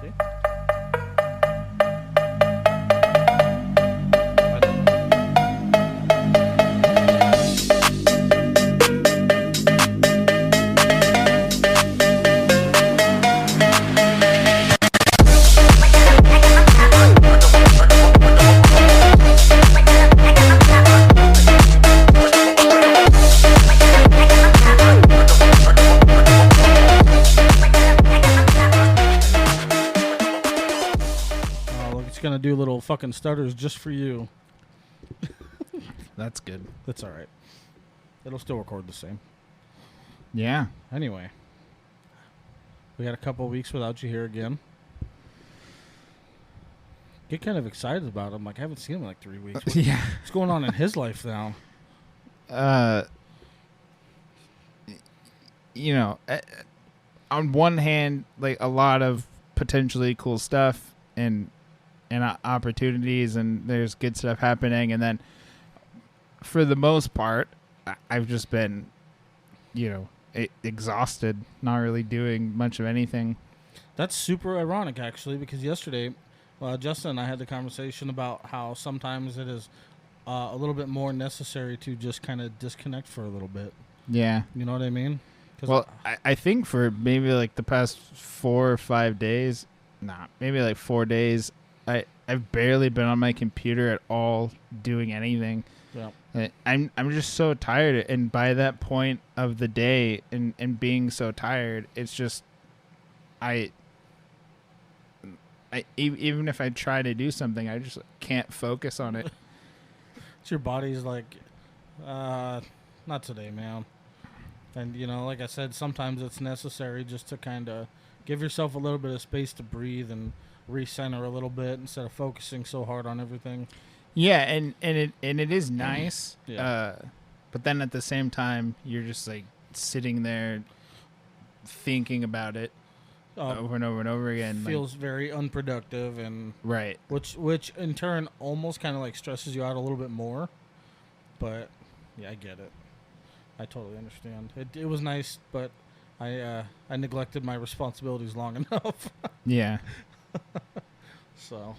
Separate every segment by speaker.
Speaker 1: See? Gonna do little fucking stutters just for you.
Speaker 2: That's good.
Speaker 1: That's all right. It'll still record the same.
Speaker 2: Yeah.
Speaker 1: Anyway, we had a couple of weeks without you here again. Get kind of excited about him. Like I haven't seen him in like 3 weeks.
Speaker 2: Yeah.
Speaker 1: What's going on in his life now?
Speaker 2: You know, on one hand, like a lot of potentially cool stuff and opportunities, and there's good stuff happening, and then for the most part I've just been exhausted, not really doing much of anything.
Speaker 1: That's super ironic actually, because yesterday Justin and I had the conversation about how sometimes it is a little bit more necessary to just kind of disconnect for a little bit.
Speaker 2: Yeah,
Speaker 1: you know what I mean?
Speaker 2: Well, I think for maybe like the past 4 or 5 days, maybe like 4 days, I've barely been on my computer at all doing anything. Yeah. I'm just so tired, and by that point of the day and being so tired, it's just I even if I try to do something, I just can't focus on it.
Speaker 1: So your body's like, not today, man. And like I said, sometimes it's necessary just to kind of give yourself a little bit of space to breathe and recenter a little bit instead of focusing so hard on everything.
Speaker 2: Yeah, and it is nice.
Speaker 1: Yeah.
Speaker 2: But then at the same time, you're just like sitting there thinking about it over and over and over again.
Speaker 1: Feels very unproductive, and
Speaker 2: right.
Speaker 1: Which in turn almost kind of like stresses you out a little bit more. But yeah, I get it. I totally understand. It was nice, but I neglected my responsibilities long enough.
Speaker 2: Yeah.
Speaker 1: So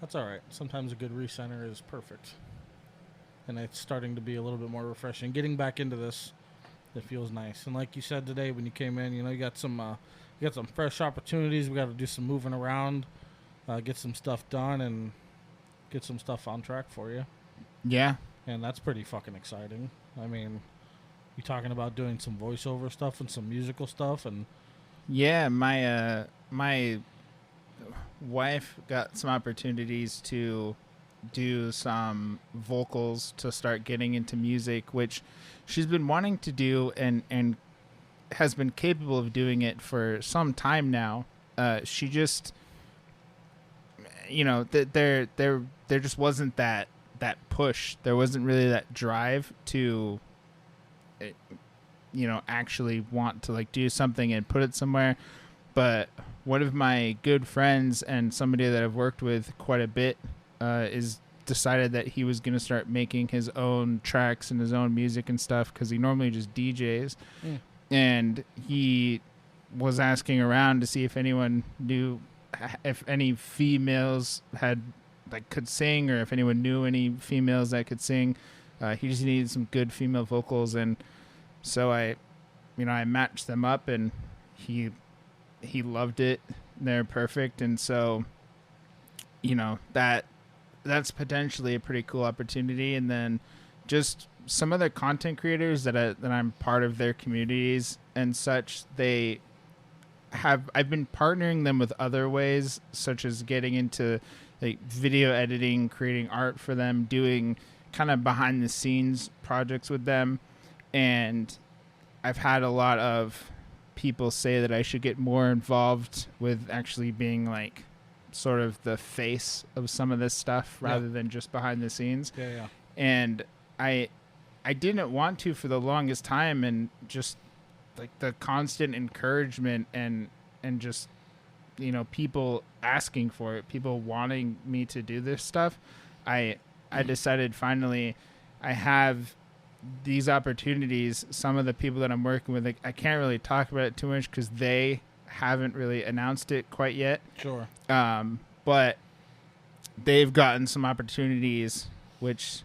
Speaker 1: that's all right. Sometimes a good recenter is perfect, and it's starting to be a little bit more refreshing. Getting back into this, it feels nice. And like you said today when you came in, you got some fresh opportunities. We got to do some moving around, get some stuff done, and get some stuff on track for you.
Speaker 2: Yeah,
Speaker 1: and that's pretty fucking exciting. I mean, you talking about doing some voiceover stuff and some musical stuff, and
Speaker 2: yeah, my wife got some opportunities to do some vocals to start getting into music, which she's been wanting to do and has been capable of doing it for some time now. She just, there just wasn't that push. There wasn't really that drive to, actually want to like do something and put it somewhere. But one of my good friends and somebody that I've worked with quite a bit is decided that he was going to start making his own tracks and his own music and stuff, because he normally just DJs. And he was asking around to see if anyone knew, if any females could sing, or if anyone knew any females that could sing. He just needed some good female vocals, and so I matched them up, and he loved it. They're perfect, and so that's potentially a pretty cool opportunity. And then just some other content creators that I'm part of their communities and such, I've been partnering them with other ways, such as getting into like video editing, creating art for them, doing kind of behind the scenes projects with them. And I've had a lot of people say that I should get more involved with actually being like sort of the face of some of this stuff rather than just behind the scenes.
Speaker 1: Yeah.
Speaker 2: And I didn't want to for the longest time, and just like the constant encouragement and just people asking for it, people wanting me to do this stuff, I decided finally I have these opportunities. Some of the people that I'm working with, I can't really talk about it too much because they haven't really announced it quite yet.
Speaker 1: Sure.
Speaker 2: But they've gotten some opportunities which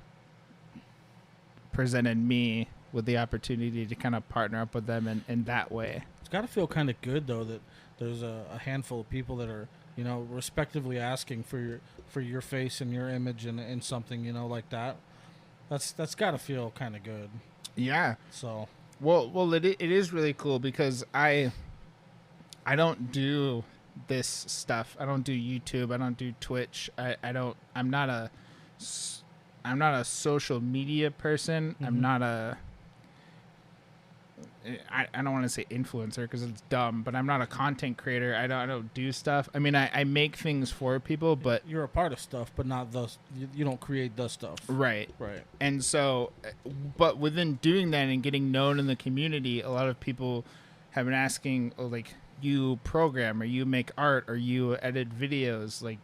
Speaker 2: presented me with the opportunity to kind of partner up with them in that way.
Speaker 1: It's got to feel kind of good though that there's a handful of people that are, you know, respectively asking for your face and your image in something, you know, like that. That's got to feel kind of good.
Speaker 2: Yeah.
Speaker 1: So
Speaker 2: Well, it is really cool because I don't do this stuff. I don't do YouTube. I don't do Twitch. I don't. I'm not a social media person.
Speaker 1: Mm-hmm.
Speaker 2: I'm not a. I don't want to say influencer because it's dumb, but I'm not a content creator. I don't do stuff. I mean, I make things for people, but
Speaker 1: you're a part of stuff, but not the. You don't create the stuff.
Speaker 2: Right.
Speaker 1: Right.
Speaker 2: And so, but within doing that and getting known in the community, a lot of people have been asking, oh, like, you program or you make art or you edit videos. Like,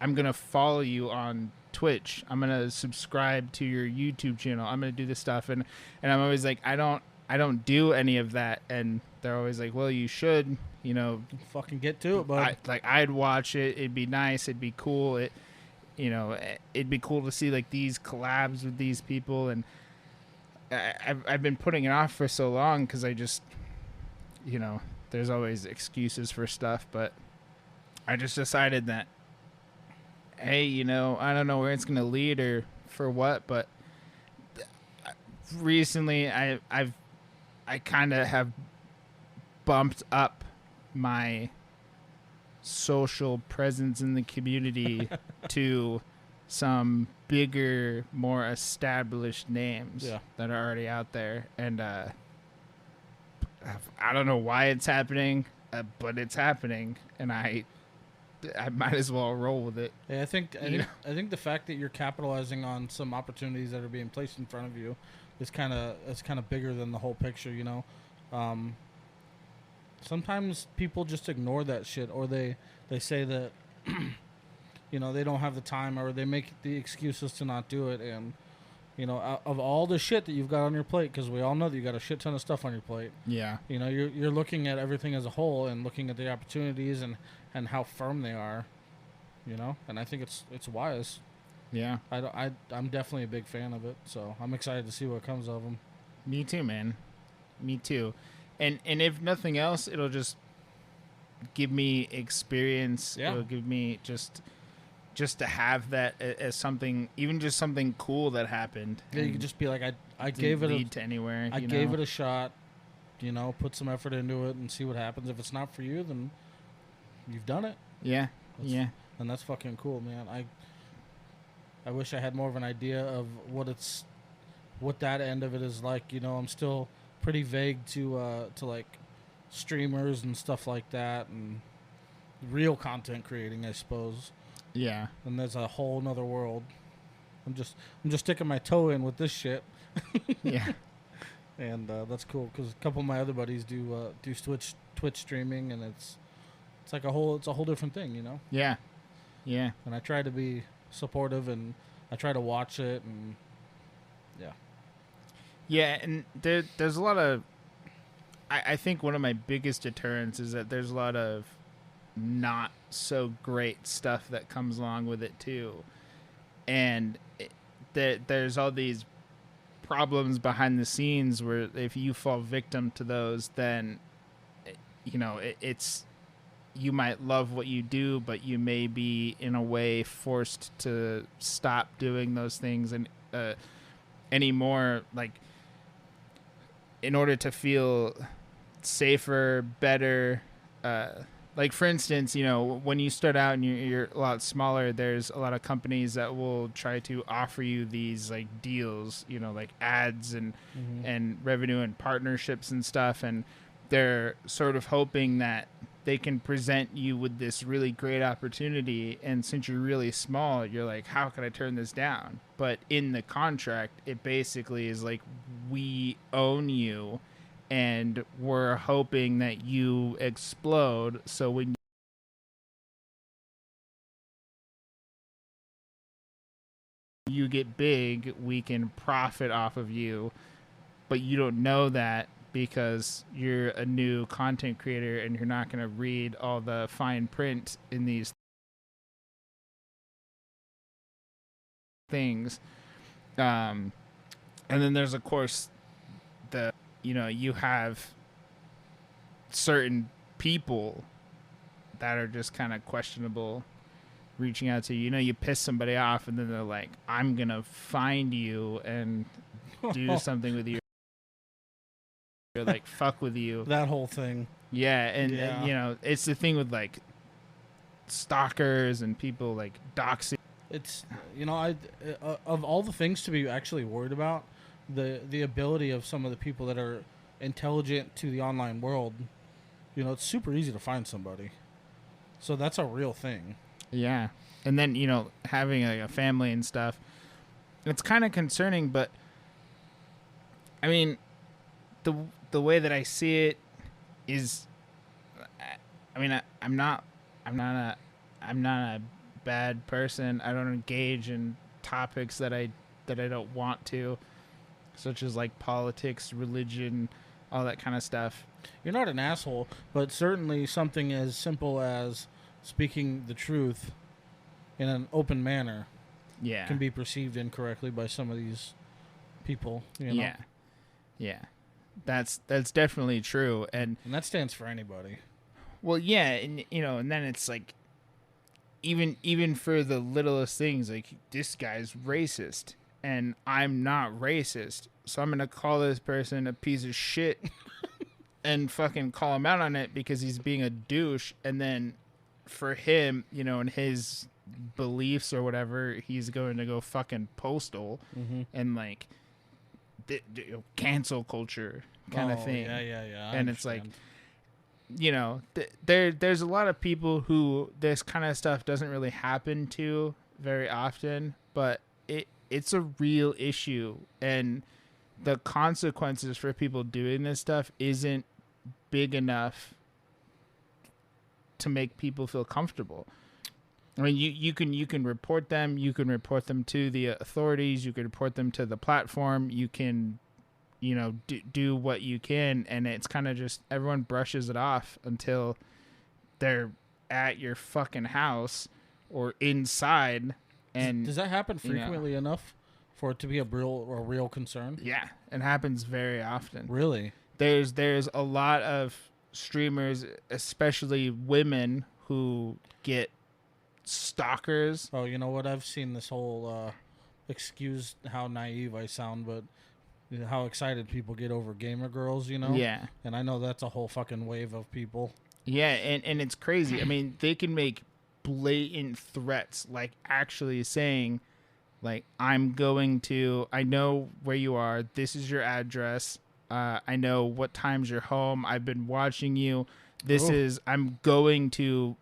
Speaker 2: I'm going to follow you on Twitch. I'm going to subscribe to your YouTube channel. I'm going to do this stuff. And I'm always like, I don't do any of that. And they're always like, well, you should, you know,
Speaker 1: fucking get to it, bud.
Speaker 2: I'd watch it. It'd be nice. It'd be cool. It'd be cool to see like these collabs with these people. And I've been putting it off for so long because I just, you know, there's always excuses for stuff. But I just decided that, hey, you know, I don't know where it's going to lead or for what, but recently I kind of have bumped up my social presence in the community to some bigger, more established names that are already out there. And I don't know why it's happening, but it's happening, and I might as well roll with it.
Speaker 1: Yeah, I think the fact that you're capitalizing on some opportunities that are being placed in front of you is kind of bigger than the whole picture, you know. Sometimes people just ignore that shit, or they say that you know, they don't have the time, or they make the excuses to not do it. And you know, of all the shit that you've got on your plate, because we all know that you got a shit ton of stuff on your plate.
Speaker 2: Yeah.
Speaker 1: You know, you're looking at everything as a whole and looking at the opportunities and how firm they are. You know, and I think it's wise.
Speaker 2: Yeah.
Speaker 1: I'm definitely a big fan of it, so I'm excited to see what comes of them.
Speaker 2: Me too, man. Me too. And if nothing else, it'll just give me experience.
Speaker 1: Yeah.
Speaker 2: It'll give me just to have that as something, even just something cool that happened.
Speaker 1: Yeah, you could just be like, I gave it
Speaker 2: to anywhere.
Speaker 1: I gave it a shot. You know, put some effort into it and see what happens. If it's not for you, then you've done it.
Speaker 2: Yeah.
Speaker 1: And that's fucking cool, man. I wish I had more of an idea of what that end of it is like. You know, I'm still pretty vague to like streamers and stuff like that, and real content creating, I suppose.
Speaker 2: Yeah.
Speaker 1: And there's a whole nother world. I'm just sticking my toe in with this shit.
Speaker 2: Yeah.
Speaker 1: And that's cool because a couple of my other buddies do Twitch streaming, and it's a whole different thing, you know.
Speaker 2: Yeah.
Speaker 1: And I try to be supportive, and I try to watch it, and
Speaker 2: yeah. And there's a lot of, I think one of my biggest deterrents is that there's a lot of not so great stuff that comes along with it too, and there's all these problems behind the scenes where if you fall victim to those, then you know it's you might love what you do, but you may be in a way forced to stop doing those things and anymore, like in order to feel safer, better. Like for instance, you know, when you start out and you're a lot smaller, there's a lot of companies that will try to offer you these like deals, you know, like ads and revenue and partnerships and stuff, and they're sort of hoping that they can present you with this really great opportunity, and since you're really small, you're like, how can I turn this down? But in the contract, it basically is like, we own you, and we're hoping that you explode, so when you get big, we can profit off of you. But you don't know that because you're a new content creator and you're not going to read all the fine print in these things. And then there's, of course, you have certain people that are just kind of questionable reaching out to you. You piss somebody off and then they're like, I'm going to find you and do something with you. Or like fuck with you.
Speaker 1: That whole thing.
Speaker 2: Yeah. And it's the thing with like stalkers and people like doxing.
Speaker 1: It's, of all the things to be actually worried about, the ability of some of the people that are intelligent to the online world, it's super easy to find somebody. So that's a real thing.
Speaker 2: Yeah. And then, having like a family and stuff, it's kind of concerning, but I mean, the way that I see it is, I mean, I'm not a bad person. I don't engage in topics that I don't want to, such as like politics, religion, all that kind of stuff.
Speaker 1: You're not an asshole, but certainly something as simple as speaking the truth in an open manner can be perceived incorrectly by some of these people.
Speaker 2: Yeah. That's definitely true, and
Speaker 1: that stands for anybody.
Speaker 2: Well, yeah, and and then it's like, even for the littlest things, like, this guy's racist and I'm not racist, so I'm gonna call this person a piece of shit and fucking call him out on it because he's being a douche. And then for him, and his beliefs or whatever, he's going to go fucking postal and like cancel culture kind of thing.
Speaker 1: Yeah.
Speaker 2: And it's like, there's a lot of people who this kind of stuff doesn't really happen to very often, but it's a real issue, and the consequences for people doing this stuff isn't big enough to make people feel comfortable. I mean, you can report them. You can report them to the authorities. You can report them to the platform. You can, do what you can, and it's kind of just everyone brushes it off until they're at your fucking house or inside. And
Speaker 1: does that happen frequently enough for it to be a real concern?
Speaker 2: Yeah, it happens very often.
Speaker 1: Really?
Speaker 2: There's a lot of streamers, especially women, who get stalkers.
Speaker 1: Oh, you know what? I've seen this whole excuse how naive I sound, but how excited people get over gamer girls,
Speaker 2: Yeah.
Speaker 1: And I know that's a whole fucking wave of people.
Speaker 2: Yeah, and it's crazy. I mean, they can make blatant threats, like actually saying, like, I know where you are. This is your address. I know what times you're home. I've been watching you. I'm going to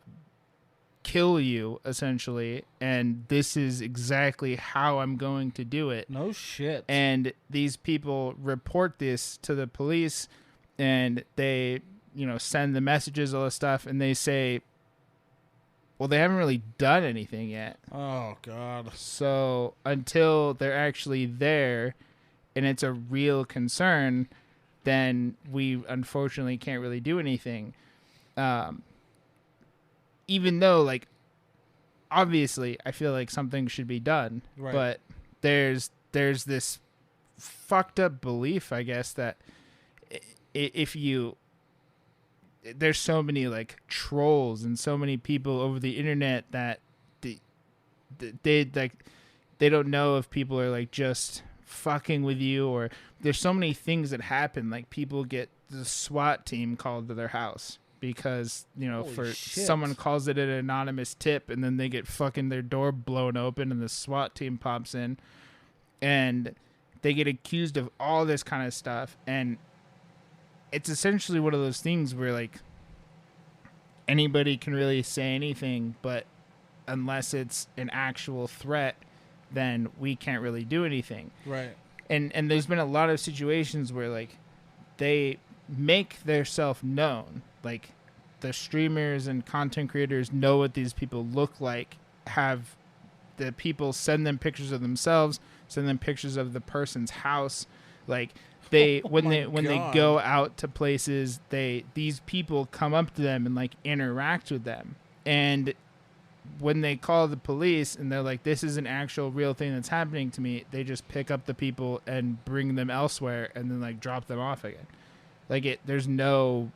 Speaker 2: kill you, essentially, and this is exactly how I'm going to do it.
Speaker 1: No shit.
Speaker 2: And these people report this to the police, and they, send the messages, all this stuff, and they say, well, they haven't really done anything yet.
Speaker 1: Oh, God.
Speaker 2: So until they're actually there and it's a real concern, then we unfortunately can't really do anything. Even though, like, obviously I feel like something should be done. Right. But there's this fucked up belief, I guess, that there's so many like trolls and so many people over the internet that they don't know if people are like just fucking with you, or there's so many things that happen. Like, people get the SWAT team called to their house because,
Speaker 1: Holy shit.
Speaker 2: Someone calls it an anonymous tip, and then they get fucking their door blown open and the SWAT team pops in and they get accused of all this kind of stuff. And it's essentially one of those things where, like, anybody can really say anything, but unless it's an actual threat, then we can't really do anything.
Speaker 1: Right.
Speaker 2: And there's been a lot of situations where, like, they make their self known. Like, the streamers and content creators know what these people look like, have the people send them pictures of themselves, send them pictures of the person's house. Like, they
Speaker 1: Oh
Speaker 2: when
Speaker 1: my
Speaker 2: they
Speaker 1: God.
Speaker 2: go out to places, these people come up to them and like interact with them. And when they call the police and they're like, this is an actual real thing that's happening to me, they just pick up the people and bring them elsewhere and then like drop them off again. Like there's no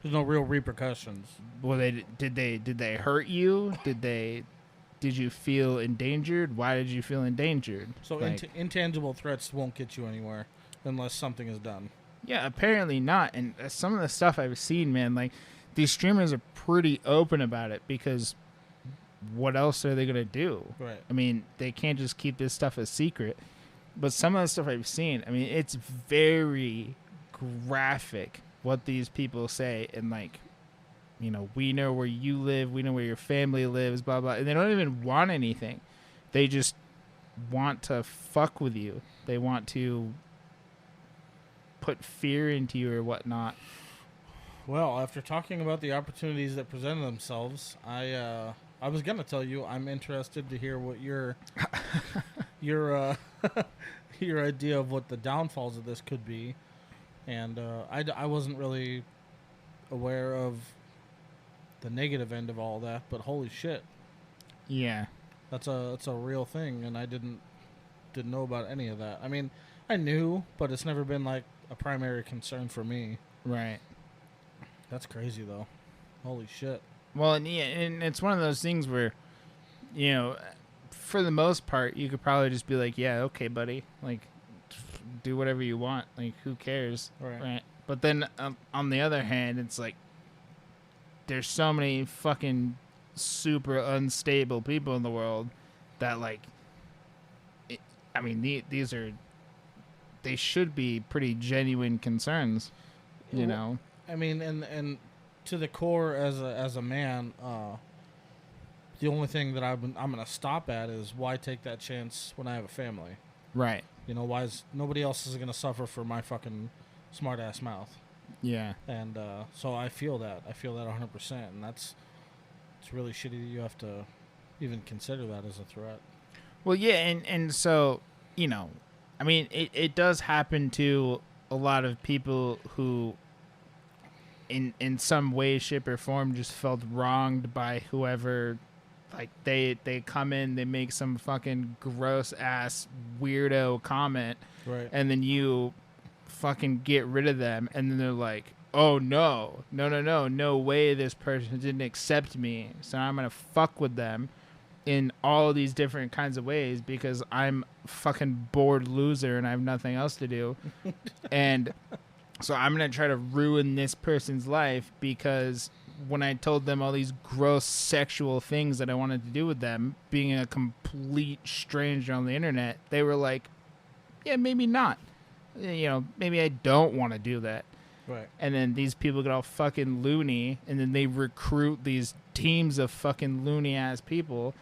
Speaker 1: real repercussions.
Speaker 2: well, did they hurt you? Did you feel endangered? Why did you feel endangered?
Speaker 1: So
Speaker 2: Like,
Speaker 1: intangible threats won't get you anywhere unless something is done.
Speaker 2: yeah, apparently not. And some of the stuff I've seen, man, like these streamers are pretty open about it because what else are they gonna do?
Speaker 1: Right.
Speaker 2: I mean, they can't just keep this stuff a secret. But some of the stuff I've seen, I mean, it's very graphic what these people say, and like, you know, we know where you live, we know where your family lives, blah blah, and they don't even want anything. They just want to fuck with you. They want to put fear into you or whatnot.
Speaker 1: Well, after talking about the opportunities that presented themselves, I was gonna tell you I'm interested to hear what your your your idea of what the downfalls of this could be, and I wasn't really aware of the negative end of all that, but holy shit,
Speaker 2: Yeah.
Speaker 1: that's a real thing, and I didn't know about any of that. I mean, I knew, but it's never been like a primary concern for me.
Speaker 2: Right.
Speaker 1: That's crazy though. Holy shit.
Speaker 2: Well, and yeah, and it's one of those things where, you know, for the most part, you could probably just be like, yeah, okay, buddy, like, do whatever you want, like, who cares,
Speaker 1: Right.
Speaker 2: But then on the other hand, it's like, there's so many fucking super unstable people in the world that, like, I mean, these are, they should be pretty genuine concerns, you know?
Speaker 1: I mean, and to the core, as a man, the only thing that I'm gonna stop at is why take that chance when I have a family.
Speaker 2: Right.
Speaker 1: You know, why is nobody else is gonna suffer for my fucking smart ass mouth?
Speaker 2: Yeah.
Speaker 1: And so I feel that 100%, and it's really shitty that you have to even consider that as a threat.
Speaker 2: Well, yeah, and so, you know, I mean, it does happen to a lot of people who, in some way, shape, or form, just felt wronged by whoever. Like, they come in, they make some fucking gross-ass weirdo comment,
Speaker 1: Right.
Speaker 2: and then you fucking get rid of them, and then they're like, oh, no way this person didn't accept me, so I'm gonna fuck with them in all these different kinds of ways because I'm fucking bored loser and I have nothing else to do. And so I'm going to try to ruin this person's life because when I told them all these gross sexual things that I wanted to do with them, being a complete stranger on the internet, they were like, yeah, maybe not. You know, maybe I don't want to do that.
Speaker 1: Right.
Speaker 2: And then these people get all fucking loony, and then they recruit these teams of fucking loony ass people.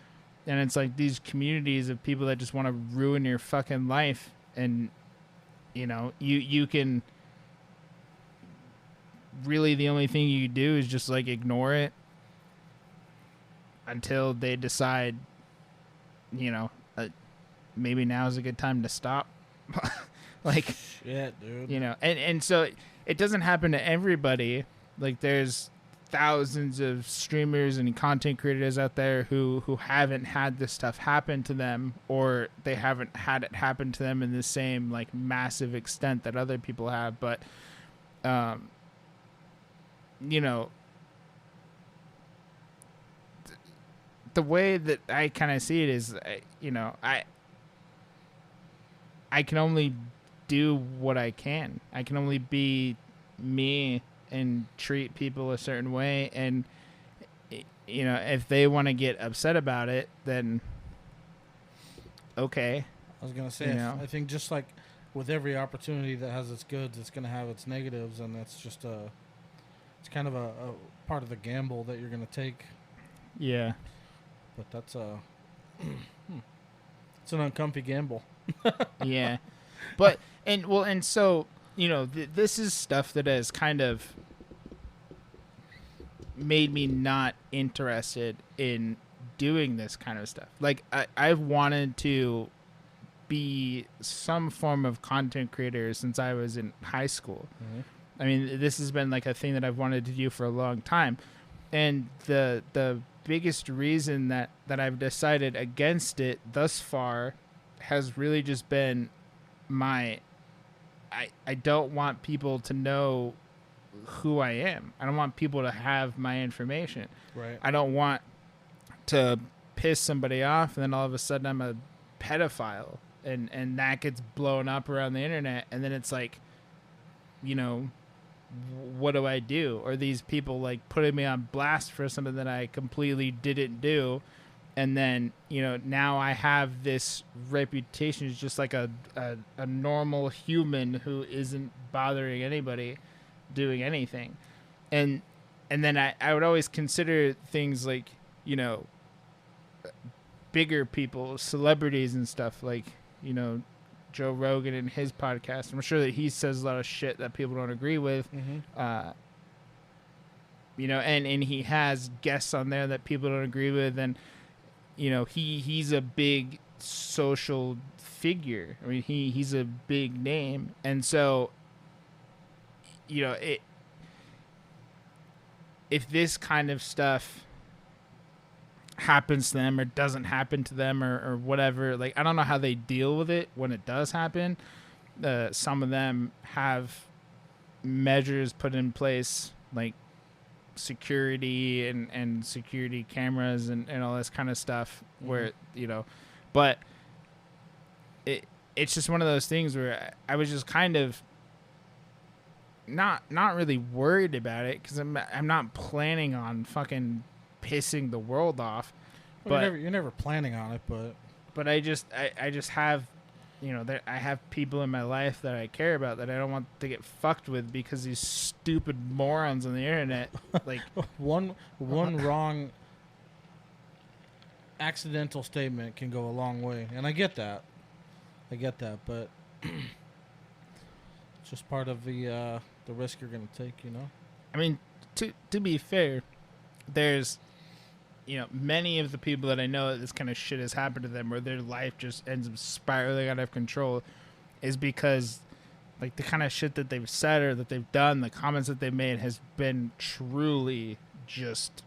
Speaker 2: And it's like these communities of people that just want to ruin your fucking life. And, you know, you can really, the only thing you do is just like ignore it until they decide, you know, maybe now is a good time to stop. Like,
Speaker 1: shit, dude.
Speaker 2: You know, and so it doesn't happen to everybody. Like, there's thousands of streamers and content creators out there who haven't had this stuff happen to them, or they haven't had it happen to them in the same like massive extent that other people have. But you know, the way that I kind of see it is, you know, I can only do what I can. I can only be me and treat people a certain way, and you know, if they want to get upset about it, then okay.
Speaker 1: I was gonna say, I think just like with every opportunity that has its goods, it's gonna have its negatives, and that's just it's kind of a part of the gamble that you're gonna take.
Speaker 2: Yeah,
Speaker 1: but that's it's an uncomfy gamble.
Speaker 2: Yeah, but and so, you know, this is stuff that has kind of made me not interested in doing this kind of stuff. Like, I've wanted to be some form of content creator since I was in high school. I mean, this has been like a thing that I've wanted to do for a long time. And the biggest reason that I've decided against it thus far has really just been I don't want people to know who I am. I don't want people to have my information.
Speaker 1: Right.
Speaker 2: I don't want to piss somebody off and then all of a sudden I'm a pedophile and that gets blown up around the internet, and then it's like, you know, what do I do? Or these people like putting me on blast for something that I completely didn't do, and then, you know, now I have this reputation as just like a normal human who isn't bothering anybody doing anything. And then I would always consider things like, you know, bigger people, celebrities and stuff, like, you know, Joe Rogan and his podcast. I'm sure that he says a lot of shit that people don't agree with. You know, and he has guests on there that people don't agree with, and, you know, he's a big social figure. I mean, he's a big name, and so, you know, if this kind of stuff happens to them or doesn't happen to them or whatever, like, I don't know how they deal with it when it does happen. Some of them have measures put in place, like security and security cameras and all this kind of stuff, where, you know, but it's just one of those things where I was just kind of not really worried about it, because I'm not planning on fucking pissing the world off.
Speaker 1: Well,
Speaker 2: But
Speaker 1: you're never planning on it, but
Speaker 2: I just have, you know, I have people in my life that I care about that I don't want to get fucked with because these stupid morons on the internet, like
Speaker 1: one wrong accidental statement can go a long way, and I get that, but it's just part of the risk you're going to take, you know.
Speaker 2: I mean, to be fair, there's, you know, many of the people that I know that this kind of shit has happened to them, where their life just ends up spiraling out of control, is because, like, the kind of shit that they've said or that they've done, the comments that they've made, has been truly just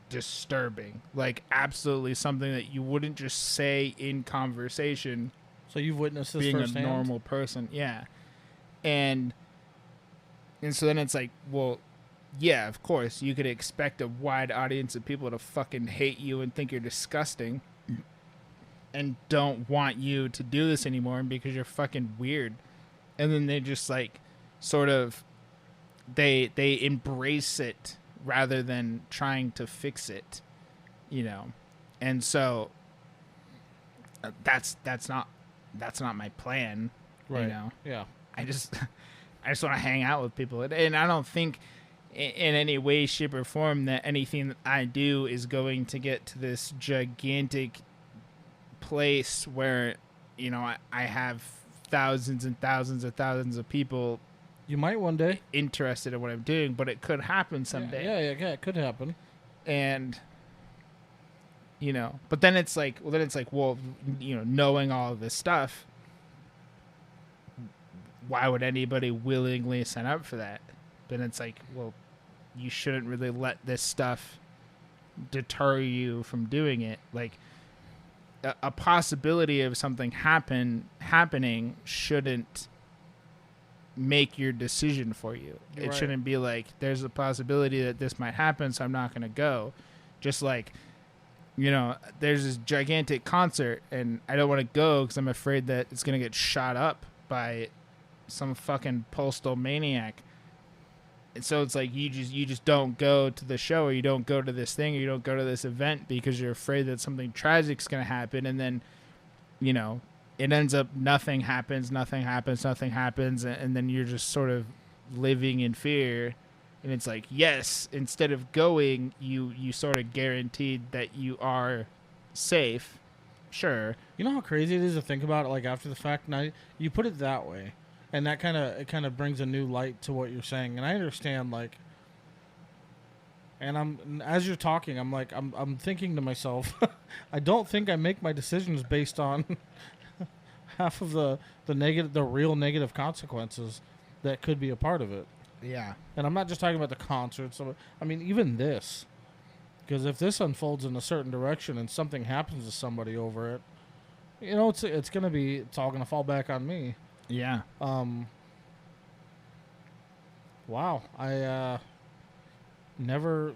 Speaker 2: disturbing. Like, absolutely something that you wouldn't just say in conversation.
Speaker 1: So you've witnessed this
Speaker 2: being
Speaker 1: firsthand?
Speaker 2: a normal person, yeah. And so then it's like, well, yeah, of course, you could expect a wide audience of people to fucking hate you and think you're disgusting and don't want you to do this anymore because you're fucking weird. And then they just, like, sort of, they embrace it rather than trying to fix it, you know. And so that's not my plan,
Speaker 1: Right.
Speaker 2: You know.
Speaker 1: Yeah.
Speaker 2: I just want to hang out with people, and I don't think in any way, shape, or form that anything that I do is going to get to this gigantic place where, you know, I have thousands and thousands and thousands of people.
Speaker 1: You might one day
Speaker 2: interested in what I'm doing, but it could happen someday.
Speaker 1: Yeah, it could happen.
Speaker 2: And, you know, but then it's like, well, you know, knowing all of this stuff, why would anybody willingly sign up for that? Then it's like, well, you shouldn't really let this stuff deter you from doing it. Like, a possibility of something happening shouldn't make your decision for you. It shouldn't be like, there's a possibility that this might happen, so I'm not going to go. Just like, you know, there's this gigantic concert and I don't want to go because I'm afraid that it's going to get shot up by some fucking postal maniac. And so it's like, you just don't go to the show, or you don't go to this thing, or you don't go to this event because you're afraid that something tragic's going to happen. And then, you know, it ends up nothing happens, and then you're just sort of living in fear. And it's like, yes, instead of going, you sort of guaranteed that you are safe. Sure.
Speaker 1: You know how crazy it is to think about it, like, after the fact? Now, you put it that way, and that kind of brings a new light to what you're saying. And I understand, like, and as you're talking, I'm like, I'm thinking to myself, I don't think I make my decisions based on half of the real negative consequences that could be a part of it.
Speaker 2: Yeah.
Speaker 1: And I'm not just talking about the concerts. I mean, even this. Because if this unfolds in a certain direction and something happens to somebody over it, it's all gonna fall back on me.
Speaker 2: Yeah.
Speaker 1: Wow, I never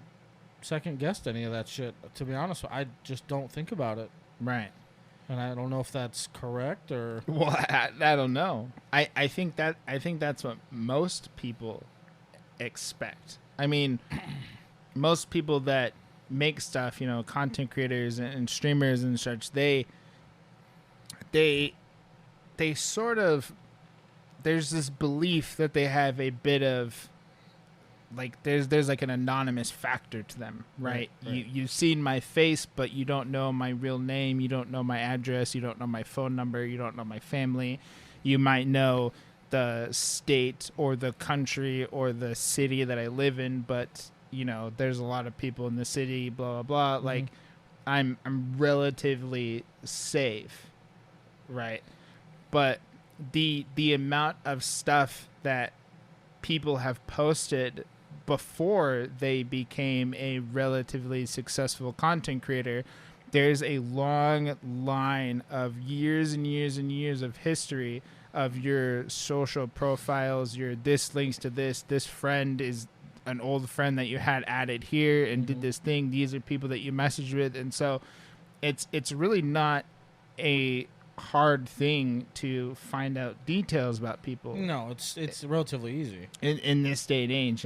Speaker 1: second guessed any of that shit. To be honest, I just don't think about it,
Speaker 2: Right.
Speaker 1: and I don't know if that's correct or.
Speaker 2: Well, I don't know. I think that's what most people expect. I mean, most people that make stuff, content creators and streamers and such, they sort of, there's this belief that they have a bit of like there's like an anonymous factor to them, right? You've seen my face, but you don't know my real name, you don't know my address, you don't know my phone number, you don't know my family. You might know the state or the country or the city that I live in, but there's a lot of people in the city, blah blah blah.
Speaker 1: Mm-hmm.
Speaker 2: Like I'm relatively safe, right? But the amount of stuff that people have posted before they became a relatively successful content creator, there's a long line of years and years and years of history of your social profiles. Your this links to this friend is an old friend that you had added here and did this thing. These are people that you messaged with, and so it's really not a hard thing to find out details about people.
Speaker 1: No, it's relatively easy
Speaker 2: in this day and age,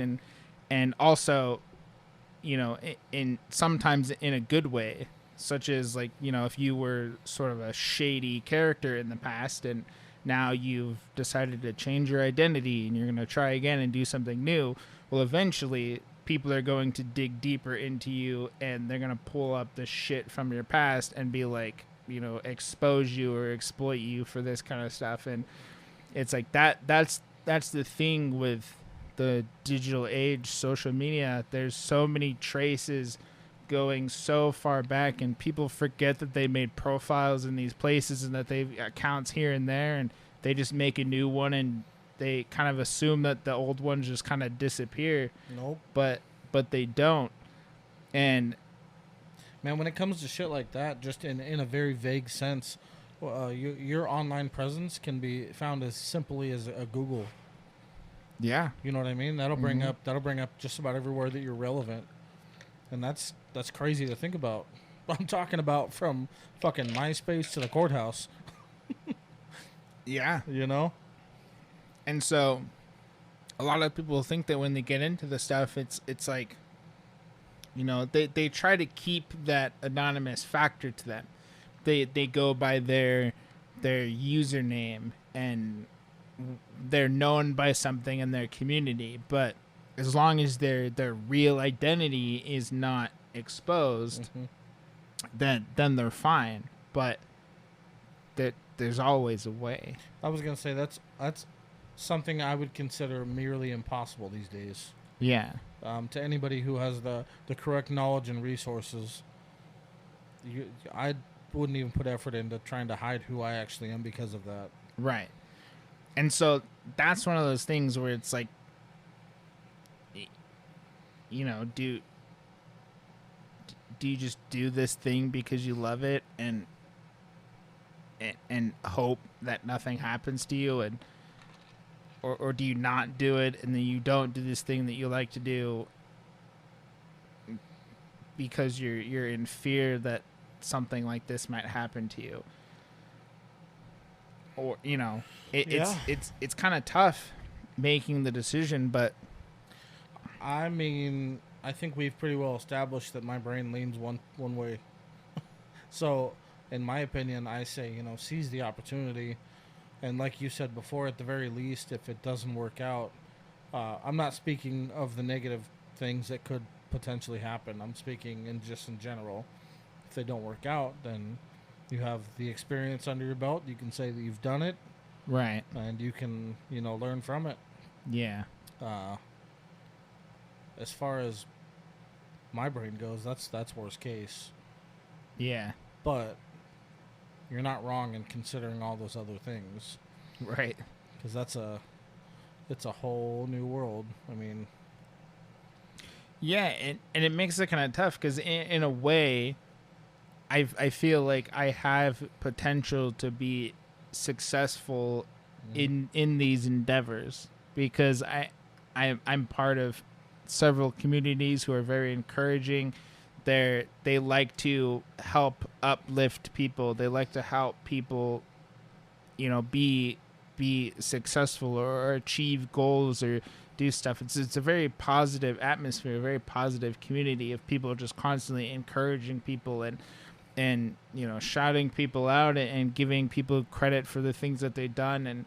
Speaker 2: and also, in sometimes in a good way, such as like if you were sort of a shady character in the past and now you've decided to change your identity and you're going to try again and do something new. Well, eventually people are going to dig deeper into you and they're going to pull up the shit from your past and be like, expose you or exploit you for this kind of stuff. And it's like that's the thing with the digital age, social media. There's so many traces going so far back, and people forget that they made profiles in these places and that they've accounts here and there, and they just make a new one and they kind of assume that the old ones just kind of disappear.
Speaker 1: Nope.
Speaker 2: But they don't. And
Speaker 1: man, when it comes to shit like that, just in a very vague sense, your online presence can be found as simply as a Google.
Speaker 2: Yeah.
Speaker 1: You know what I mean? That'll bring up just about everywhere that you're relevant. And that's crazy to think about. I'm talking about from fucking MySpace to the courthouse.
Speaker 2: Yeah. And so a lot of people think that when they get into the stuff, it's like, they try to keep that anonymous factor to them. They go by their username and they're known by something in their community, but as long as their real identity is not exposed, then they're fine. But there's always a way.
Speaker 1: I was gonna say that's something I would consider merely impossible these days.
Speaker 2: Yeah.
Speaker 1: To anybody who has the correct knowledge and resources, I wouldn't even put effort into trying to hide who I actually am because of that.
Speaker 2: Right. And so that's one of those things where it's like, do you just do this thing because you love it and hope that nothing happens to you, and or do you not do it and then you don't do this thing that you like to do because you're in fear that something like this might happen to you? Or it's kind of tough making the decision, but
Speaker 1: I mean, I think we've pretty well established that my brain leans one way. So, in my opinion, I say, seize the opportunity. And like you said before, at the very least, if it doesn't work out, I'm not speaking of the negative things that could potentially happen. I'm speaking in general. If they don't work out, then you have the experience under your belt. You can say that you've done it.
Speaker 2: Right.
Speaker 1: And you can, learn from it.
Speaker 2: Yeah.
Speaker 1: As far as my brain goes, that's worst case.
Speaker 2: Yeah.
Speaker 1: But, you're not wrong in considering all those other things,
Speaker 2: Right.
Speaker 1: because it's a whole new world. I mean,
Speaker 2: Yeah, and it makes it kind of tough because in a way, I feel like I have potential to be successful in these endeavors because I'm part of several communities who are very encouraging. They like to help uplift people. They like to help people, be successful or achieve goals or do stuff. It's a very positive atmosphere, a very positive community of people just constantly encouraging people and shouting people out and giving people credit for the things that they've done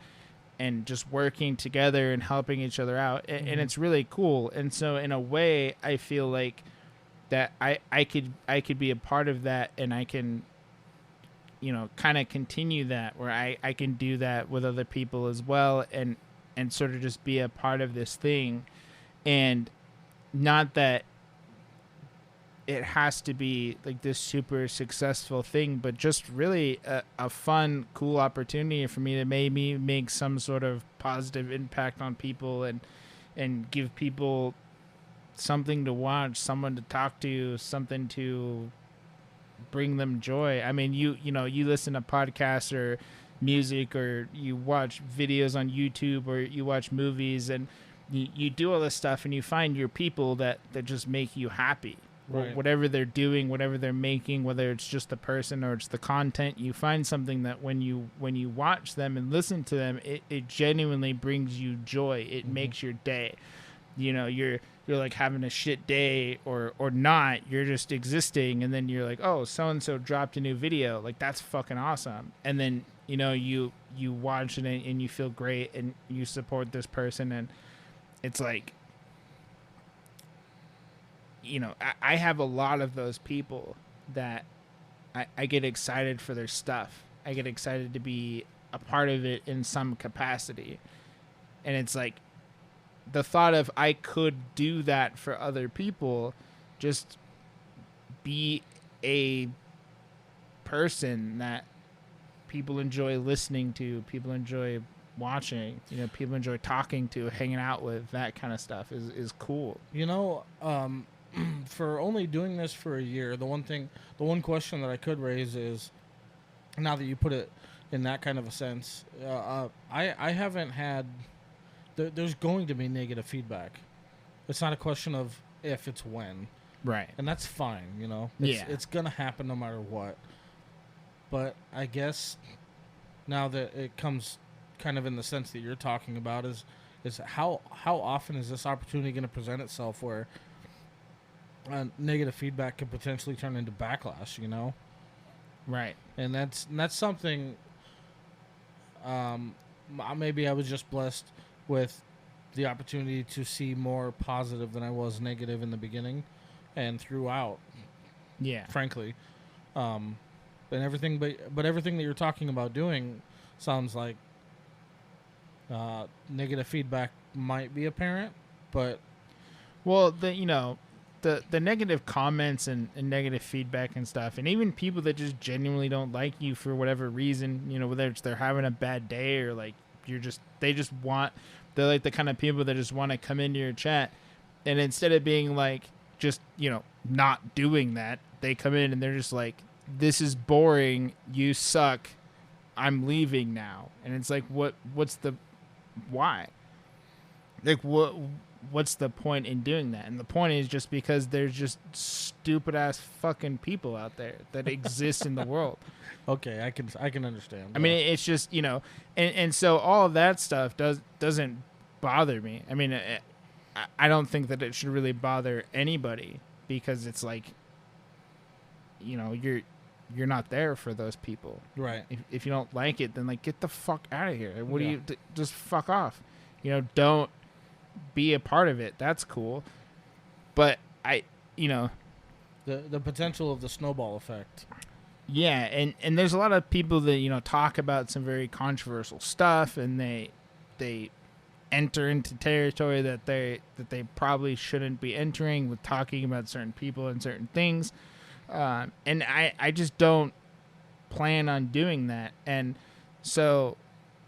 Speaker 2: and just working together and helping each other out. And it's really cool. And so in a way, I feel like that I could be a part of that, and I can kind of continue that where I can do that with other people as well, and sort of just be a part of this thing. And not that it has to be like this super successful thing, but just really a fun, cool opportunity for me to maybe make some sort of positive impact on people and give people something to watch, someone to talk to, something to bring them joy. I mean, you listen to podcasts or music, or you watch videos on YouTube, or you watch movies, and you do all this stuff, and you find your people that just make you happy.
Speaker 1: Right.
Speaker 2: Whatever they're doing, whatever they're making, whether it's just the person or it's the content, you find something that when you watch them and listen to them, it genuinely brings you joy. It makes your day. You're like having a shit day or not, you're just existing, and then you're like, oh, so and so dropped a new video, like that's fucking awesome. And then you watch it and you feel great and you support this person, and it's like, I have a lot of those people that I get excited for their stuff. I get excited to be a part of it in some capacity. And it's like the thought of I could do that for other people, just be a person that people enjoy listening to, people enjoy watching, people enjoy talking to, hanging out with, that kind of stuff is cool.
Speaker 1: For only doing this for a year, the one question that I could raise is, now that you put it in that kind of a sense, I haven't had. There's going to be negative feedback. It's not a question of if, it's when.
Speaker 2: Right.
Speaker 1: And that's fine, It's gonna happen no matter what. But I guess now that it comes kind of in the sense that you're talking about is how often is this opportunity going to present itself where negative feedback could potentially turn into backlash,
Speaker 2: Right.
Speaker 1: And that's something. Maybe I was just blessed with the opportunity to see more positive than I was negative in the beginning and throughout.
Speaker 2: Yeah.
Speaker 1: Frankly, and everything, but everything that you're talking about doing sounds like negative feedback might be apparent, but
Speaker 2: well, the negative comments and negative feedback and stuff, and even people that just genuinely don't like you for whatever reason, whether it's they're having a bad day or like they're like the kind of people that just want to come into your chat, and instead of being like just not doing that, they come in and they're just like, this is boring, you suck, I'm leaving now. And it's like, what's the why? Like what's the point in doing that? And the point is just because there's just stupid ass fucking people out there that exist in the world.
Speaker 1: Okay, I can understand.
Speaker 2: I mean, it's just and so all of that stuff doesn't bother me. I mean, I don't think that it should really bother anybody, because it's like, you're not there for those people,
Speaker 1: right?
Speaker 2: If you don't like it, then like get the fuck out of here. What do you just fuck off? Don't be a part of it. That's cool, but the
Speaker 1: potential of the snowball effect.
Speaker 2: Yeah, and there's a lot of people that talk about some very controversial stuff, and they enter into territory that they probably shouldn't be entering with talking about certain people and certain things, and I just don't plan on doing that. And so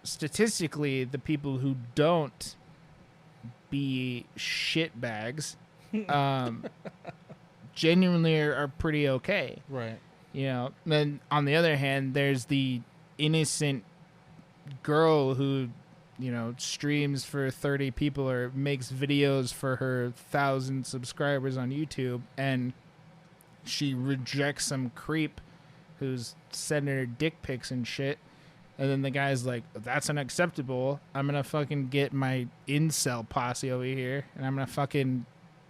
Speaker 2: statistically, the people who don't be shitbags genuinely are pretty okay.
Speaker 1: Right.
Speaker 2: You know, then on the other hand, there's the innocent girl who, you know, streams for 30 people or makes videos for her 1,000 subscribers on YouTube, and she rejects some creep who's sending her dick pics and shit. And then the guy's like, that's unacceptable. I'm going to fucking get my incel posse over here, and I'm going to fucking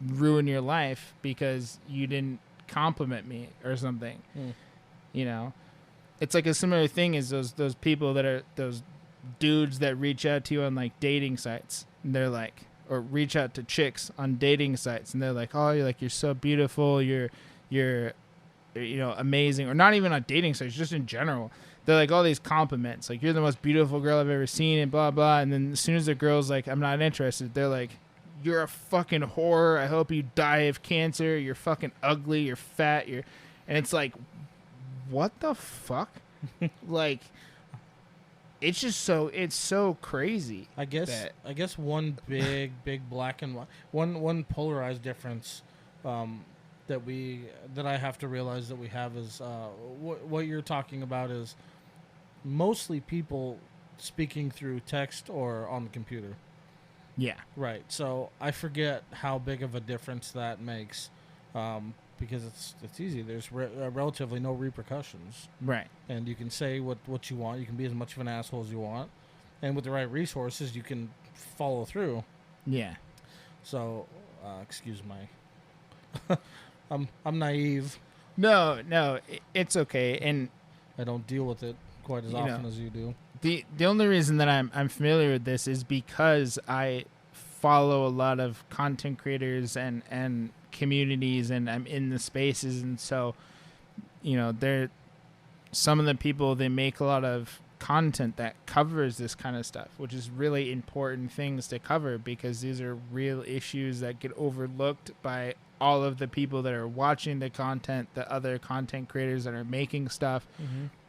Speaker 2: ruin your life because you didn't compliment me or something. You know? It's like a similar thing as those people that are those dudes that reach out to you on like dating sites. And they're like, or reach out to chicks on dating sites, and they're like, oh, you're so beautiful. You're you know, amazing. Or not even on dating sites, just in general. They're like all these compliments, like, you're the most beautiful girl I've ever seen, and blah, blah. And then as soon as the girl's like, I'm not interested, they're like, you're a fucking whore. I hope you die of cancer. You're fucking ugly. You're fat. And it's like, what the fuck? Like, it's just it's so crazy.
Speaker 1: I guess one big black and white, one polarized difference that I have to realize that we have is what you're talking about is mostly people speaking through text or on the computer.
Speaker 2: Yeah.
Speaker 1: Right. So I forget how big of a difference that makes because it's easy. There's relatively no repercussions.
Speaker 2: Right.
Speaker 1: And you can say what you want. You can be as much of an asshole as you want. And with the right resources, you can follow through.
Speaker 2: Yeah.
Speaker 1: So, excuse my... I'm naive.
Speaker 2: No, it's okay. And
Speaker 1: I don't deal with it quite as often as you do.
Speaker 2: The only reason that I'm familiar with this is because I follow a lot of content creators and communities, and I'm in the spaces, and so, you know, some of the people, they make a lot of content that covers this kind of stuff, which is really important things to cover, because these are real issues that get overlooked by all of the people that are watching the content, the other content creators that are making stuff.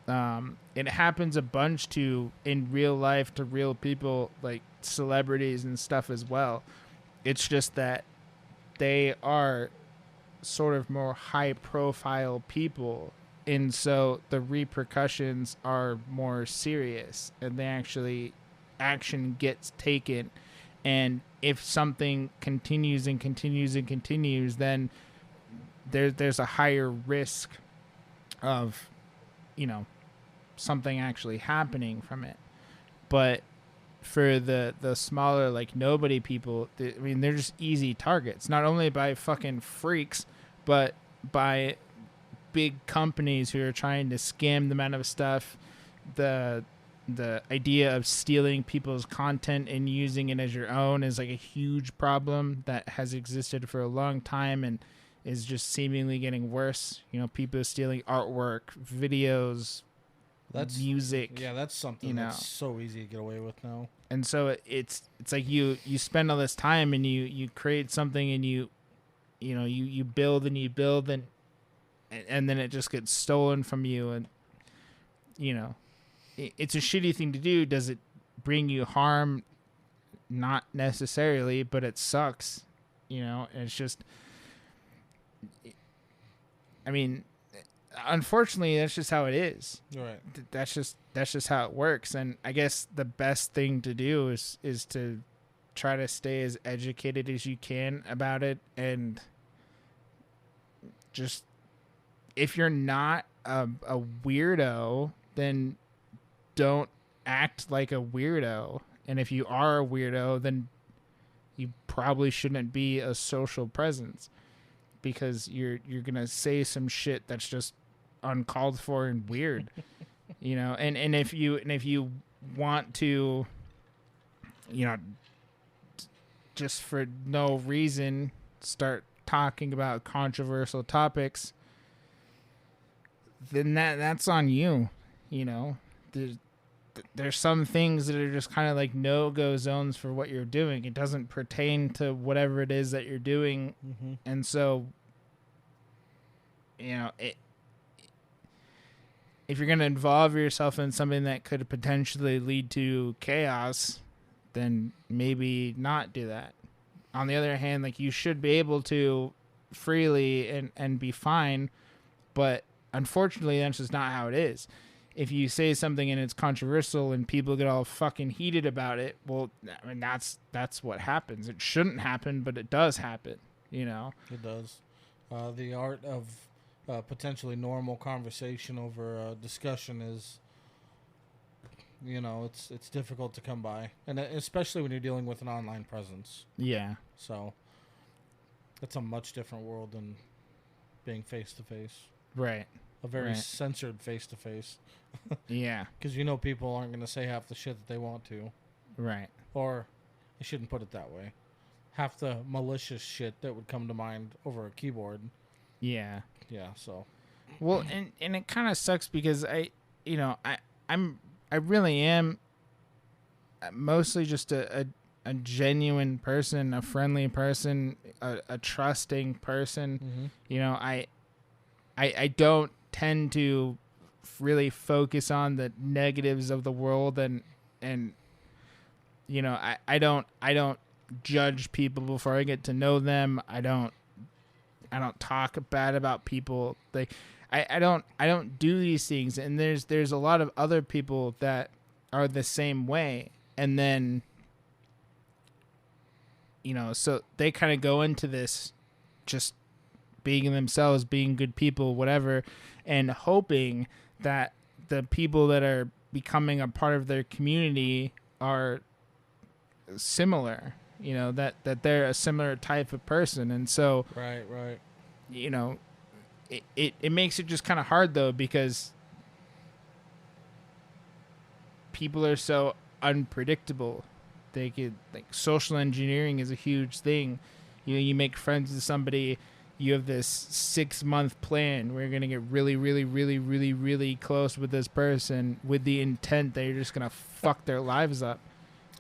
Speaker 2: It happens a bunch in real life to real people, like celebrities and stuff as well. It's just that they are sort of more high profile people, and so the repercussions are more serious, and action gets taken. And if something continues and continues and continues, then there's a higher risk of, you know, something actually happening from it. But for the smaller, like, nobody people, they're just easy targets, not only by fucking freaks, but by big companies who are trying to scam them out of stuff. The idea of stealing people's content and using it as your own is like a huge problem that has existed for a long time and is just seemingly getting worse. You know, people stealing artwork, videos, music.
Speaker 1: Yeah, that's something that's so easy to get away with now. And
Speaker 2: so it's like you spend all this time and you create something, and you build and you build, and then it just gets stolen from you. And, you know, it's a shitty thing to do. Does it bring you harm? Not necessarily, but it sucks. You know, and it's just, I mean, unfortunately, that's just how it is.
Speaker 1: Right.
Speaker 2: That's just how it works. And I guess the best thing to do is to try to stay as educated as you can about it. And just, if you're not a weirdo, then don't act like a weirdo. And if you are a weirdo, then you probably shouldn't be a social presence, because you're gonna say some shit that's just uncalled for and weird. You know, and if you want to, you know, just for no reason start talking about controversial topics, then that's on you. You know, there's some things that are just kind of like no-go zones for what you're doing. It doesn't pertain to whatever it is that you're doing. And so, you know, if you're going to involve yourself in something that could potentially lead to chaos, then maybe not do that. On the other hand, like, you should be able to freely and be fine, but unfortunately that's just not how it is. If you say something and it's controversial and people get all fucking heated about it, well, I mean, that's what happens. It shouldn't happen, but it does happen, you know?
Speaker 1: It does. The art of potentially normal conversation over discussion is, you know, it's difficult to come by, and especially when you're dealing with an online presence.
Speaker 2: Yeah.
Speaker 1: So it's a much different world than being face to face.
Speaker 2: Right.
Speaker 1: A very
Speaker 2: Right.
Speaker 1: censored face to face.
Speaker 2: Yeah.
Speaker 1: Because you know people aren't going to say half the shit that they want to.
Speaker 2: Right.
Speaker 1: Or, I shouldn't put it that way. Half the malicious shit that would come to mind over a keyboard.
Speaker 2: Yeah.
Speaker 1: Yeah, so.
Speaker 2: Well, and it kind of sucks because I really am mostly just a genuine person, a friendly person, a trusting person.
Speaker 1: Mm-hmm.
Speaker 2: You know, I don't tend to really focus on the negatives of the world, and you know, I don't judge people before I get to know them. I don't talk bad about people. Like, I don't do these things. And there's a lot of other people that are the same way. And then, you know, so they kind of go into this just being themselves, being good people, whatever, and hoping that the people that are becoming a part of their community are similar, you know, that they're a similar type of person. And so,
Speaker 1: Right.
Speaker 2: you know, it makes it just kind of hard, though, because people are so unpredictable. They could, like, social engineering is a huge thing. You know, you make friends with somebody, you have this 6-month plan where you're going to get really, really, really, really, really close with this person with the intent that you're just going to fuck their lives up.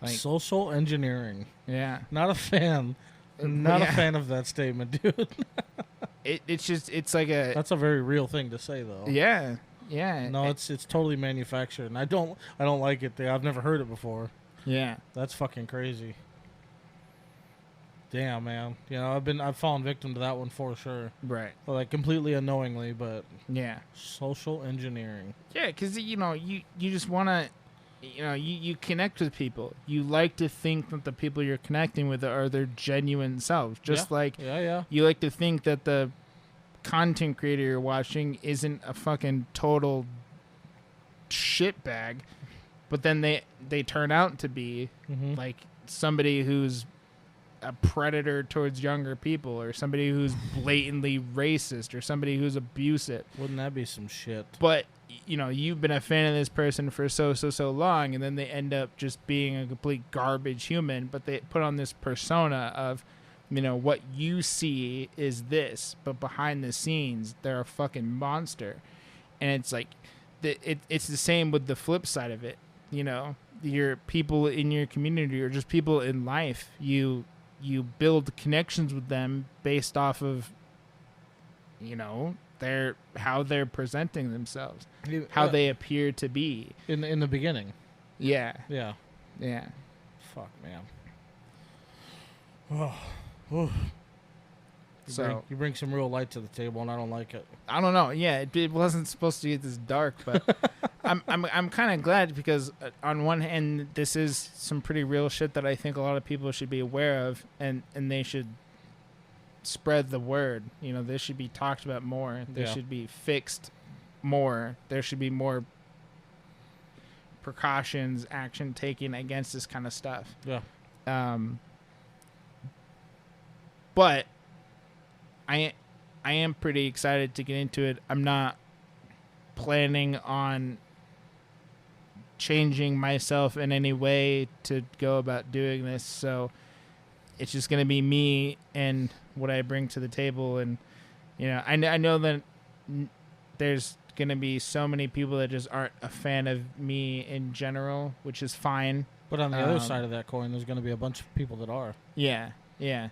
Speaker 2: Like,
Speaker 1: social engineering.
Speaker 2: yeah.
Speaker 1: Not a fan. Not
Speaker 2: Yeah.
Speaker 1: a fan of that statement, dude.
Speaker 2: It's like a...
Speaker 1: That's a very real thing to say, though.
Speaker 2: Yeah. Yeah.
Speaker 1: No, it's totally manufactured, and I don't like it. I've never heard it before.
Speaker 2: Yeah.
Speaker 1: That's fucking crazy. Damn, man. You know, I've fallen victim to that one for sure.
Speaker 2: Right.
Speaker 1: Well, like, completely unknowingly, but
Speaker 2: Yeah.
Speaker 1: social engineering.
Speaker 2: Yeah, because, you know, you just want to, you know, you connect with people. You like to think that the people you're connecting with are their genuine selves. Just like
Speaker 1: Yeah.
Speaker 2: you like to think that the content creator you're watching isn't a fucking total shitbag, but then they turn out to be
Speaker 1: Mm-hmm.
Speaker 2: like somebody who's a predator towards younger people, or somebody who's blatantly racist, or somebody who's abusive.
Speaker 1: Wouldn't that be some shit?
Speaker 2: But, you know, you've been a fan of this person for so long, and then they end up just being a complete garbage human, but they put on this persona of, you know, what you see is this, but behind the scenes, they're a fucking monster. And it's like, it's the same with the flip side of it. You know, your people in your community, or just people in life, you build connections with them based off of, you know, how they're presenting themselves, how they appear to be
Speaker 1: in the beginning.
Speaker 2: Yeah.
Speaker 1: Yeah. Fuck, man. Oh. You bring some real light to the table, and I don't like it.
Speaker 2: I don't know. Yeah, it wasn't supposed to get this dark, but I'm kind of glad, because on one hand, this is some pretty real shit that I think a lot of people should be aware of, and they should spread the word. You know, this should be talked about more. This should be fixed more. There should be more precautions, action taken against this kind of stuff.
Speaker 1: Yeah.
Speaker 2: But I am pretty excited to get into it. I'm not planning on changing myself in any way to go about doing this, so it's just going to be me and what I bring to the table. And, you know, I know that there's going to be so many people that just aren't a fan of me in general, which is fine.
Speaker 1: But on the other side of that coin, there's going to be a bunch of people that are.
Speaker 2: Yeah.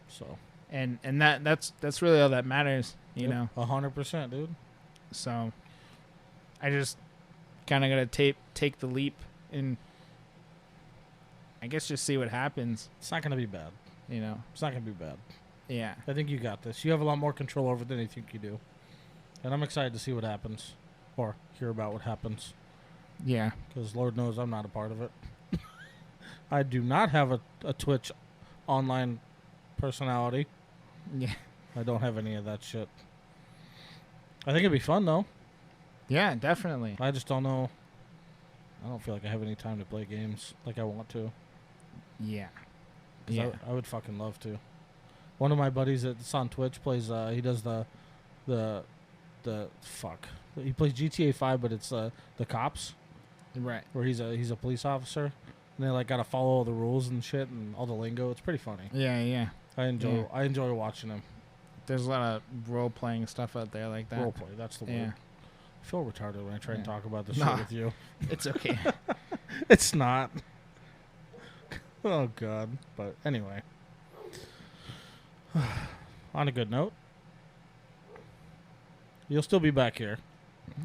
Speaker 1: So.
Speaker 2: And that's really all that matters, you know.
Speaker 1: 100%, dude.
Speaker 2: So I just kind of got to take the leap and I guess just see what happens.
Speaker 1: It's not going to be bad.
Speaker 2: You know,
Speaker 1: It's not going to be bad.
Speaker 2: yeah.
Speaker 1: I think you got this. You have a lot more control over it than you think you do. And I'm excited to see what happens or hear about what happens.
Speaker 2: Yeah.
Speaker 1: Because Lord knows I'm not a part of it. I do not have a Twitch online personality.
Speaker 2: Yeah.
Speaker 1: I don't have any of that shit. I think it'd be fun, though.
Speaker 2: Yeah, definitely.
Speaker 1: I just don't know. I don't feel like I have any time to play games like I want to.
Speaker 2: Yeah.
Speaker 1: 'Cause
Speaker 2: Yeah.
Speaker 1: I would fucking love to. One of my buddies that's on Twitch plays. He does the fuck. He plays GTA 5, but it's the cops,
Speaker 2: Right.
Speaker 1: where he's a police officer, and they like gotta follow all the rules and shit and all the lingo. It's pretty funny.
Speaker 2: Yeah, yeah.
Speaker 1: I enjoy watching him.
Speaker 2: There's a lot of role-playing stuff out there like that.
Speaker 1: Roleplay. That's the word.
Speaker 2: Yeah.
Speaker 1: I feel retarded when I try and
Speaker 2: Yeah.
Speaker 1: talk about this
Speaker 2: Nah.
Speaker 1: shit with you.
Speaker 2: It's okay.
Speaker 1: It's not. Oh god. But anyway. On a good note. You'll still be back here.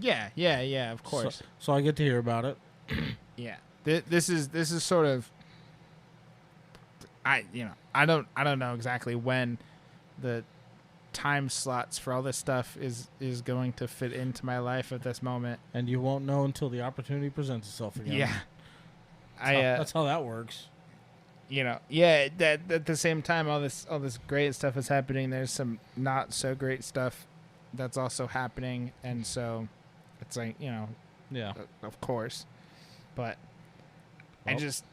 Speaker 2: Yeah, of course.
Speaker 1: So I get to hear about it.
Speaker 2: Yeah. This is sort of I don't know exactly when the time slots for all this stuff is going to fit into my life at this moment.
Speaker 1: And you won't know until the opportunity presents itself again.
Speaker 2: Yeah.
Speaker 1: That's how that works.
Speaker 2: That at the same time all this great stuff is happening, there's some not so great stuff that's also happening, and so it's like,
Speaker 1: Yeah.
Speaker 2: of course. But I
Speaker 1: Well.
Speaker 2: just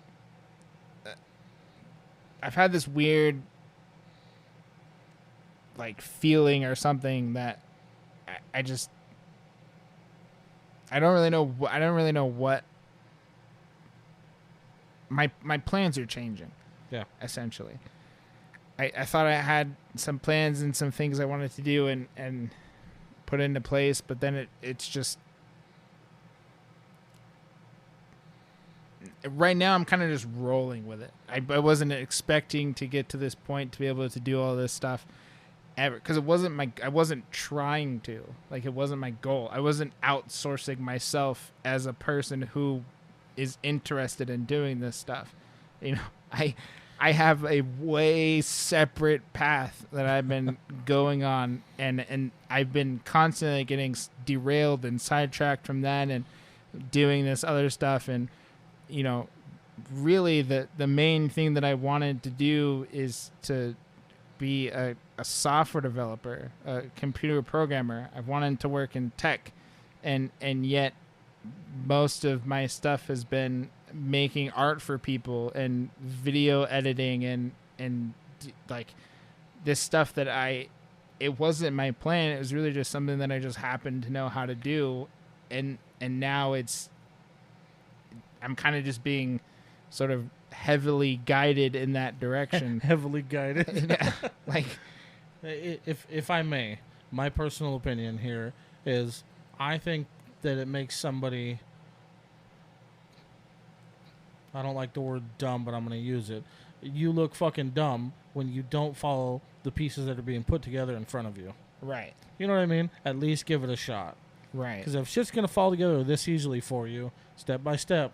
Speaker 2: I've had this weird like feeling or something that I don't really know what my plans are changing.
Speaker 1: Yeah.
Speaker 2: Essentially. I thought I had some plans and some things I wanted to do and put into place, but then it's just right now I'm kind of just rolling with it. I wasn't expecting to get to this point to be able to do all this stuff ever, because I wasn't trying to, like, it wasn't my goal. I wasn't outsourcing myself as a person who is interested in doing this stuff. I have a way separate path that I've been going on, and I've been constantly getting derailed and sidetracked from that and doing this other stuff. And, really the main thing that I wanted to do is to be a software developer, a computer programmer. I wanted to work in tech, and yet most of my stuff has been making art for people and video editing and like this stuff that it wasn't my plan. It was really just something that I just happened to know how to do, and now I'm kind of just being sort of heavily guided in that direction.
Speaker 1: Heavily guided.
Speaker 2: Like,
Speaker 1: if I may, my personal opinion here is I think that it makes somebody, I don't like the word dumb, but I'm going to use it. You look fucking dumb when you don't follow the pieces that are being put together in front of you.
Speaker 2: right.
Speaker 1: You know what I mean? At least give it a shot.
Speaker 2: Right.
Speaker 1: Because if shit's going to fall together this easily for you, step by step,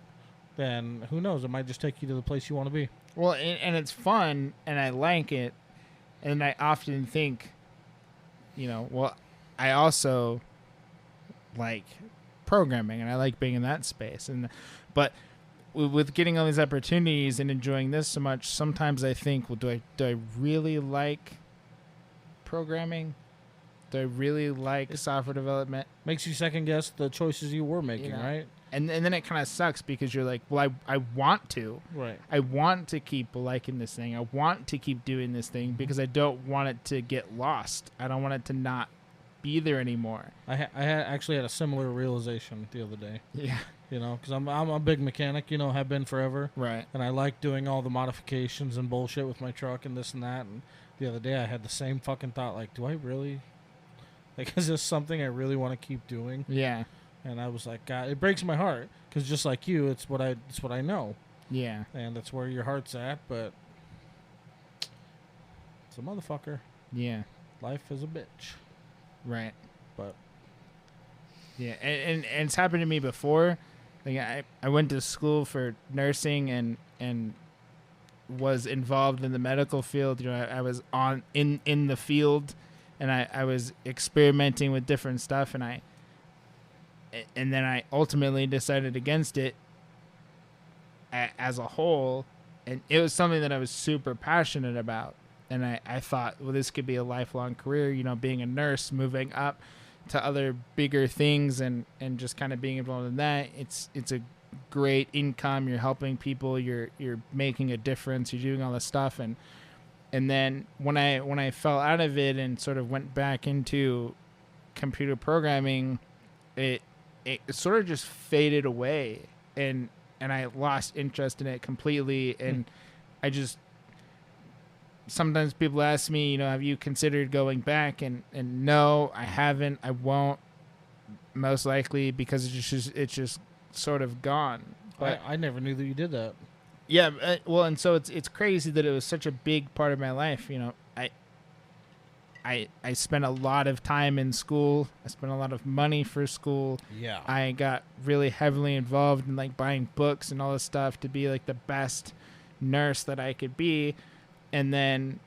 Speaker 1: then who knows? It might just take you to the place you want to be.
Speaker 2: Well, and it's fun, and I like it, and I often think, I also like programming, and I like being in that space. But with getting all these opportunities and enjoying this so much, sometimes I think, well, do I really like programming? Do I really like software development?
Speaker 1: Makes you second guess the choices you were making, right?
Speaker 2: And then it kind of sucks because you're like, well, I want to.
Speaker 1: Right.
Speaker 2: I want to keep liking this thing. I want to keep doing this thing because I don't want it to get lost. I don't want it to not be there anymore.
Speaker 1: I actually had a similar realization the other day.
Speaker 2: Yeah.
Speaker 1: Because I'm a big mechanic, have been forever.
Speaker 2: Right.
Speaker 1: And I like doing all the modifications and bullshit with my truck and this and that. And the other day I had the same fucking thought, like, do I really? Like, is this something I really want to keep doing?
Speaker 2: Yeah.
Speaker 1: And I was like, God, it breaks my heart because just like you, it's what I know.
Speaker 2: Yeah.
Speaker 1: And that's where your heart's at. But it's a motherfucker.
Speaker 2: Yeah.
Speaker 1: Life is a bitch.
Speaker 2: Right.
Speaker 1: But
Speaker 2: Yeah, and it's happened to me before. Like I went to school for nursing and was involved in the medical field. You know, I was in the field, and I was experimenting with different stuff, and then I ultimately decided against it as a whole, and it was something that I was super passionate about. And I thought, well, this could be a lifelong career, you know, being a nurse, moving up to other bigger things and just kind of being involved in that. It's a great income. You're helping people. You're making a difference. You're doing all this stuff. And then when I fell out of it and sort of went back into computer programming, it sort of just faded away. And I lost interest in it completely. And I just, sometimes people ask me, you know, have you considered going back? And no, I haven't. I won't, most likely, because it's just sort of gone. But
Speaker 1: I never knew that you did that.
Speaker 2: yeah, well, and so it's crazy that it was such a big part of my life. You know, I spent a lot of time in school. I spent a lot of money for school.
Speaker 1: Yeah.
Speaker 2: I got really heavily involved in like buying books and all this stuff to be like the best nurse that I could be. And then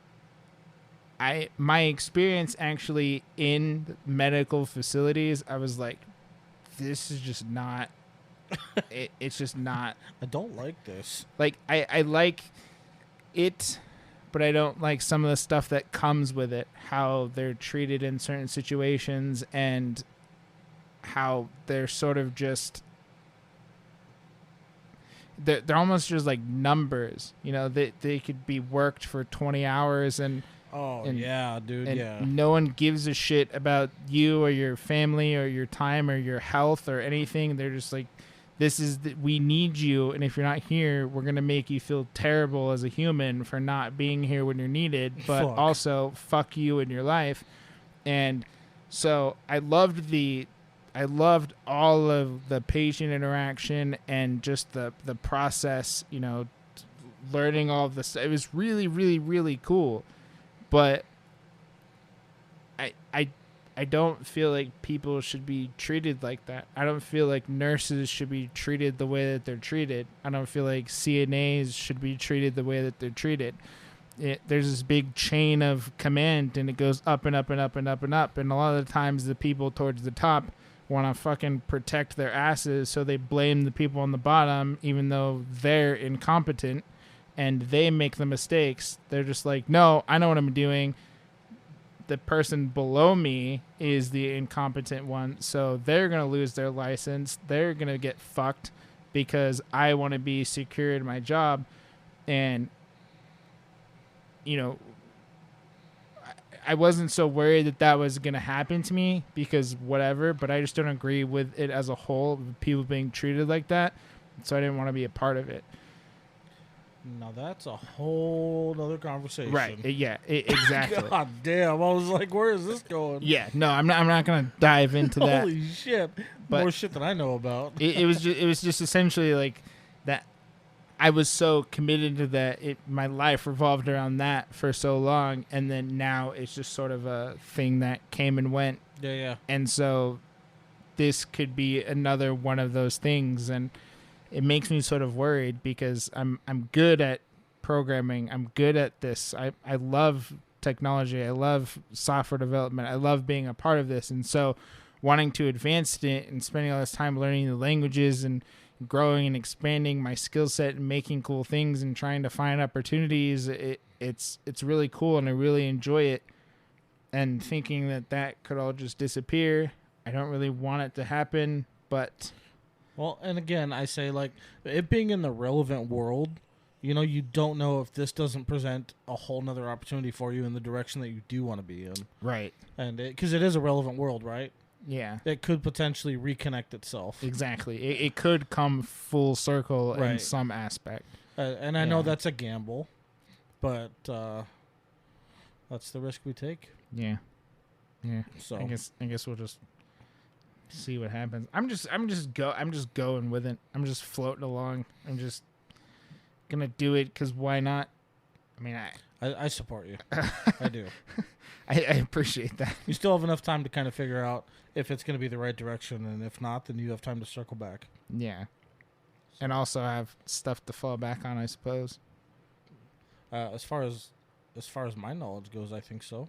Speaker 2: my experience actually in medical facilities, I was like, this is just not, it's just not.
Speaker 1: I don't like this.
Speaker 2: Like, I like it, but I don't like some of the stuff that comes with it, how they're treated in certain situations and how they're sort of just, they're almost just like numbers, you know, they could be worked for 20 hours and
Speaker 1: yeah, dude,
Speaker 2: and
Speaker 1: yeah.
Speaker 2: no one gives a shit about you or your family or your time or your health or anything. They're just like, we need you, and if you're not here, we're gonna make you feel terrible as a human for not being here when you're needed, but also fuck you in your life. And so I loved all of the patient interaction and just the process, you know, learning all of this. It was really, really, really cool. But I don't feel like people should be treated like that. I don't feel like nurses should be treated the way that they're treated. I don't feel like CNAs should be treated the way that they're treated. There's this big chain of command, and it goes up and up and up and up and up. And a lot of the times the people towards the top want to fucking protect their asses, so they blame the people on the bottom, even though they're incompetent and they make the mistakes. They're just like, no, I know what I'm doing. The person below me is the incompetent one, so they're going to lose their license. They're going to get fucked because I want to be secure in my job. And, you know, I wasn't so worried that was going to happen to me because whatever, but I just don't agree with it as a whole, with people being treated like that. So I didn't want to be a part of it.
Speaker 1: Now that's a whole other conversation.
Speaker 2: Right. Exactly.
Speaker 1: God damn. I was like, where is this going?
Speaker 2: Yeah. No, I'm not going to dive into that.
Speaker 1: Holy shit.
Speaker 2: But
Speaker 1: more shit than I know about.
Speaker 2: it was just essentially like that. I was so committed to that. My life revolved around that for so long. And then now it's just sort of a thing that came and went.
Speaker 1: Yeah.
Speaker 2: And so this could be another one of those things. And it makes me sort of worried because I'm good at programming. I'm good at this. I love technology. I love software development. I love being a part of this. And so wanting to advance it and spending all this time learning the languages and growing and expanding my skill set and making cool things and trying to find opportunities, it's really cool and I really enjoy it. And thinking that could all just disappear, I don't really want it to happen, but...
Speaker 1: Well, and again, I say, like, it being in the relevant world, you know, you don't know if this doesn't present a whole nother opportunity for you in the direction that you do want to be in.
Speaker 2: Right.
Speaker 1: And because it is a relevant world, right?
Speaker 2: Yeah.
Speaker 1: It could potentially reconnect itself.
Speaker 2: Exactly. It could come full circle in some aspect.
Speaker 1: And I know that's a gamble, but that's the risk we take.
Speaker 2: Yeah. Yeah.
Speaker 1: So
Speaker 2: I guess we'll just see what happens. I'm just going with it. I'm just floating along. I'm just gonna do it because why not? I mean,
Speaker 1: I support you. I do.
Speaker 2: I appreciate that.
Speaker 1: You still have enough time to kind of figure out if it's going to be the right direction, and if not, then you have time to circle back.
Speaker 2: Yeah. And also have stuff to fall back on, I suppose.
Speaker 1: As far as my knowledge goes, I think so.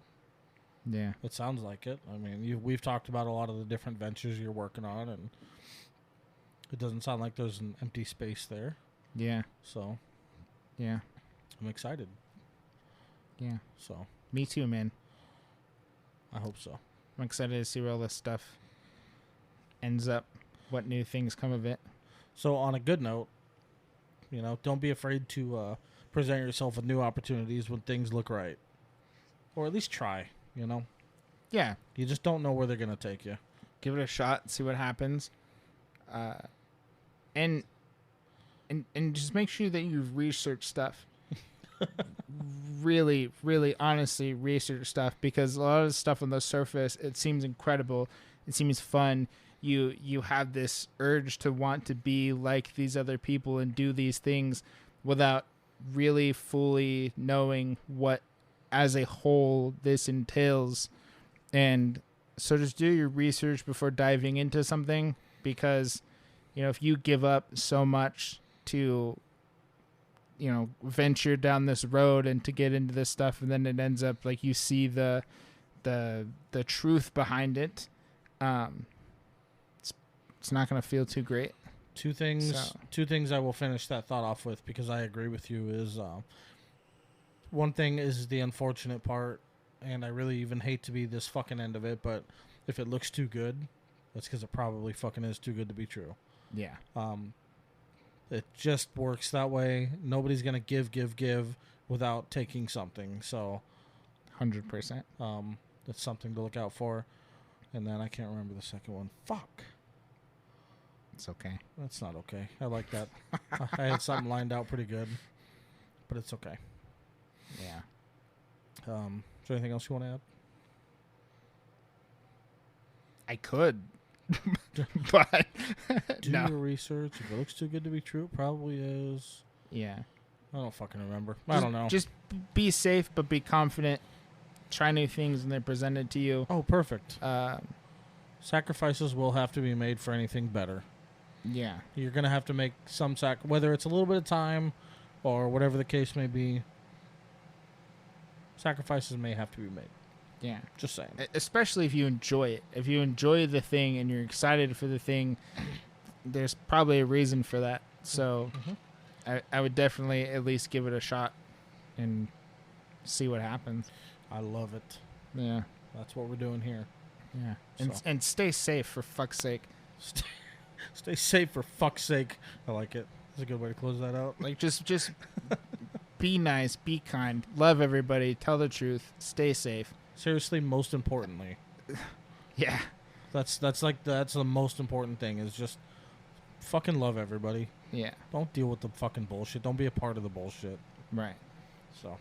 Speaker 2: Yeah.
Speaker 1: It sounds like it. I mean, we've talked about a lot of the different ventures you're working on, and it doesn't sound like there's an empty space there.
Speaker 2: Yeah.
Speaker 1: So,
Speaker 2: yeah.
Speaker 1: I'm excited.
Speaker 2: Yeah.
Speaker 1: So.
Speaker 2: Me too, man.
Speaker 1: I hope so.
Speaker 2: I'm excited to see where all this stuff ends up, what new things come of it.
Speaker 1: So, on a good note, don't be afraid to present yourself with new opportunities when things look right. Or at least try,
Speaker 2: Yeah.
Speaker 1: You just don't know where they're going to take you.
Speaker 2: Give it a shot, see what happens. And just make sure that you research stuff. Really, really honestly research stuff, because a lot of the stuff on the surface, it seems incredible. It seems fun. You have this urge to want to be like these other people and do these things without really fully knowing what as a whole this entails. And so just do your research before diving into something, because if you give up so much to venture down this road and to get into this stuff, and then it ends up like you see the truth behind it, it's not going to feel too great.
Speaker 1: Two things I will finish that thought off with, because I agree with you, is one thing is the unfortunate part, and I really even hate to be this fucking end of it, but if it looks too good, that's because it probably fucking is too good to be true.
Speaker 2: Yeah.
Speaker 1: It just works that way. Nobody's going to give without taking something. So
Speaker 2: 100%.
Speaker 1: That's something to look out for. And then I can't remember the second one. Fuck.
Speaker 2: It's okay.
Speaker 1: That's not okay. I like that. I had something lined out pretty good, but it's okay.
Speaker 2: Yeah.
Speaker 1: Is there anything else you want to add?
Speaker 2: I could. But
Speaker 1: do
Speaker 2: no.
Speaker 1: your research. If it looks too good to be true, it probably is.
Speaker 2: Yeah.
Speaker 1: I don't fucking remember. I don't know.
Speaker 2: Just be safe, but be confident. Try new things when they're presented to you.
Speaker 1: Oh, perfect. Sacrifices will have to be made for anything better.
Speaker 2: Yeah.
Speaker 1: You're going to have to make some whether it's a little bit of time or whatever the case may be. Sacrifices may have to be made.
Speaker 2: Yeah.
Speaker 1: Just saying.
Speaker 2: Especially if you enjoy it. If you enjoy the thing and you're excited for the thing, there's probably a reason for that. So I would definitely at least give it a shot and see what happens.
Speaker 1: I love it.
Speaker 2: Yeah.
Speaker 1: That's what we're doing here.
Speaker 2: Yeah.
Speaker 1: So.
Speaker 2: And stay safe, for fuck's sake.
Speaker 1: Stay safe, for fuck's sake. I like it. That's a good way to close that out.
Speaker 2: Like, just be nice, be kind, love everybody, tell the truth, stay safe.
Speaker 1: Seriously, most importantly.
Speaker 2: Yeah.
Speaker 1: That's the most important thing, is just fucking love everybody.
Speaker 2: Yeah.
Speaker 1: Don't deal with the fucking bullshit. Don't be a part of the bullshit.
Speaker 2: Right.
Speaker 1: So.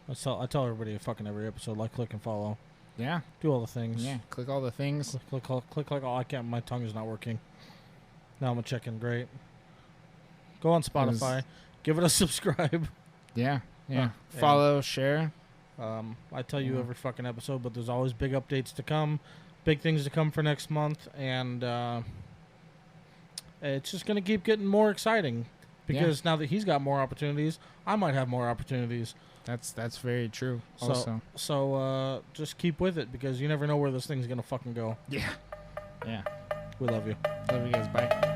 Speaker 1: I tell everybody in fucking every episode, like, click, and follow.
Speaker 2: Yeah.
Speaker 1: Do all the things.
Speaker 2: Yeah. Click all the things.
Speaker 1: Click. Oh, I can't. My tongue is not working. Now I'm checking. Great. Go on Spotify. Give it a subscribe.
Speaker 2: Yeah. Yeah. Follow, share.
Speaker 1: I tell you every fucking episode, but there's always big updates to come. Big things to come for next month. And it's just going to keep getting more exciting. Because now that he's got more opportunities, I might have more opportunities.
Speaker 2: That's very true.
Speaker 1: So just keep with it, because you never know where this thing's gonna fucking go.
Speaker 2: Yeah. Yeah.
Speaker 1: We love you.
Speaker 2: Love you guys. Bye.